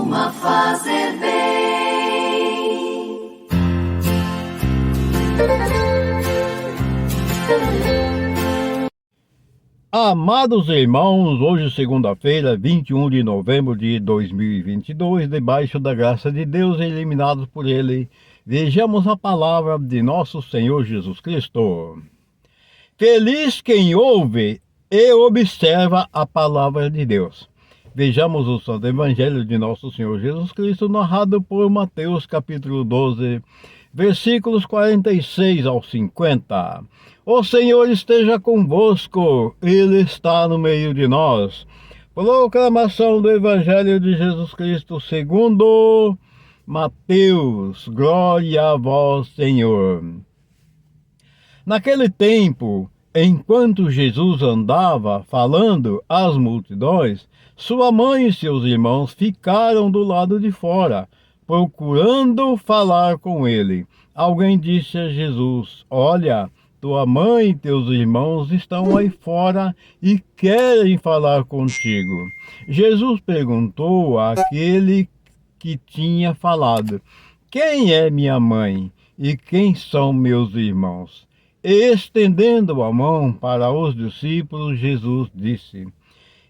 costuma fazer bem. Amados irmãos, hoje segunda-feira, 21 de novembro de 2022, debaixo da graça de Deus, eliminados por Ele, vejamos a palavra de nosso Senhor Jesus Cristo. Feliz quem ouve e observa a palavra de Deus. Vejamos o Santo Evangelho de nosso Senhor Jesus Cristo, narrado por Mateus capítulo 12, versículos 46 ao 50. O Senhor esteja convosco, Ele está no meio de nós. Proclamação do Evangelho de Jesus Cristo segundo Mateus. Glória a vós, Senhor. Naquele tempo, enquanto Jesus andava falando às multidões, sua mãe e seus irmãos ficaram do lado de fora, procurando falar com ele. Alguém disse a Jesus: olha, tua mãe e teus irmãos estão aí fora e querem falar contigo. Jesus perguntou àquele que tinha falado: quem é minha mãe e quem são meus irmãos? E estendendo a mão para os discípulos, Jesus disse: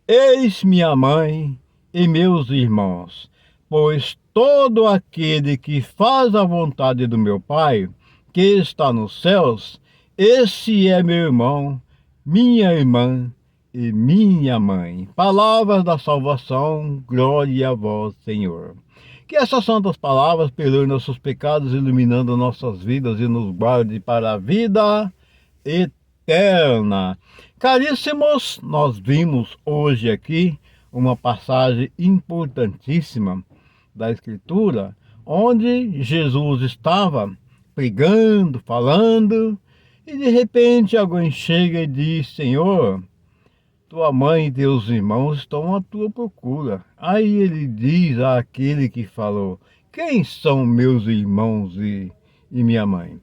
eis minha mãe e meus irmãos, pois todo aquele que faz a vontade do meu Pai, que está nos céus, esse é meu irmão, minha irmã e minha mãe. Palavras da salvação, glória a vós, Senhor. Que essas santas palavras perdoem nossos pecados, iluminando nossas vidas e nos guarde para a vida eterna. Caríssimos, nós vimos hoje aqui uma passagem importantíssima da Escritura, onde Jesus estava pregando, falando, e de repente alguém chega e diz: Senhor, tua mãe e teus irmãos estão à tua procura. Aí ele diz àquele que falou: quem são meus irmãos e minha mãe?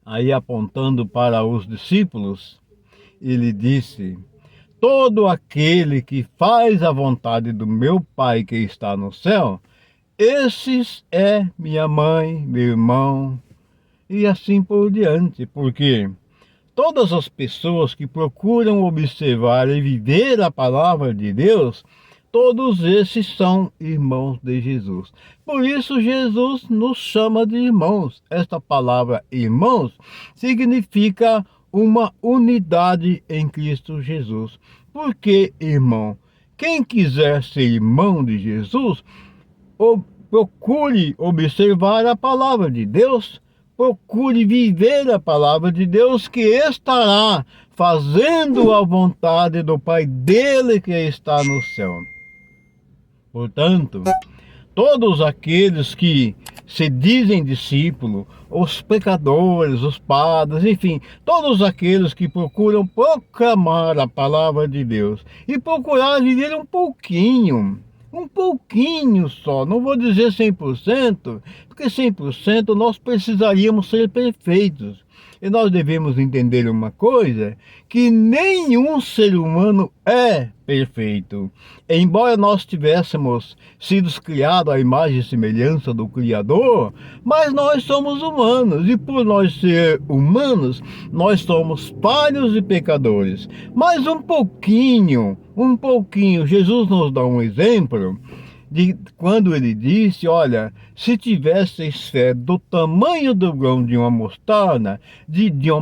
Aí, apontando para os discípulos, ele disse: todo aquele que faz a vontade do meu Pai que está no céu, esses é minha mãe, meu irmão, e assim por diante, porque todas as pessoas que procuram observar e viver a palavra de Deus, todos esses são irmãos de Jesus. Por isso Jesus nos chama de irmãos. Esta palavra irmãos significa uma unidade em Cristo Jesus. Por que irmão? Quem quiser ser irmão de Jesus, procure observar a palavra de Deus, procure viver a palavra de Deus, que estará fazendo a vontade do Pai dele que está no céu. Portanto, todos aqueles que se dizem discípulos, os pecadores, os padres, enfim, todos aqueles que procuram proclamar a palavra de Deus e procurar viver um pouquinho só, não vou dizer 100%, porque 100% nós precisaríamos ser perfeitos. E nós devemos entender uma coisa, que nenhum ser humano é perfeito. Embora nós tivéssemos sido criados à imagem e semelhança do Criador, mas nós somos humanos, e por nós ser humanos, nós somos falhos e pecadores. Mas um pouquinho, Jesus nos dá um exemplo, de quando ele disse: olha, se tivesseis fé do tamanho do grão de uma mostarda, diria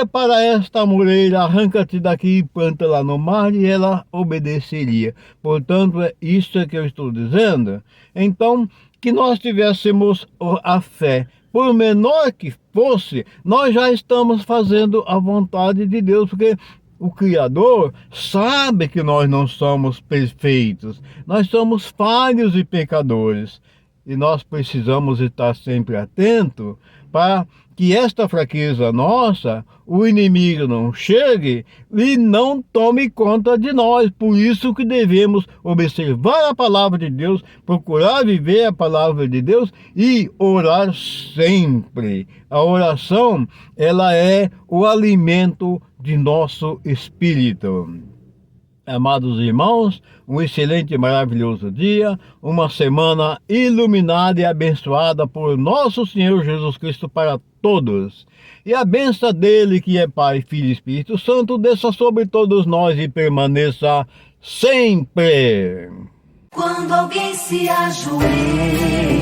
para esta amoreira: arranca-te daqui e planta lá no mar, e ela obedeceria. Portanto, é isso que eu estou dizendo. Então, que nós tivéssemos a fé, por menor que fosse, nós já estamos fazendo a vontade de Deus, porque o Criador sabe que nós não somos perfeitos, nós somos falhos e pecadores, e nós precisamos estar sempre atentos para que esta fraqueza nossa, o inimigo não chegue e não tome conta de nós. Por isso que devemos observar a palavra de Deus, procurar viver a palavra de Deus e orar sempre. A oração, ela é o alimento de nosso espírito. Amados irmãos, um excelente e maravilhoso dia, uma semana iluminada e abençoada por nosso Senhor Jesus Cristo para todos. E a bênção dele, que é Pai, Filho e Espírito Santo, desça sobre todos nós e permaneça sempre. Quando alguém se ajoelha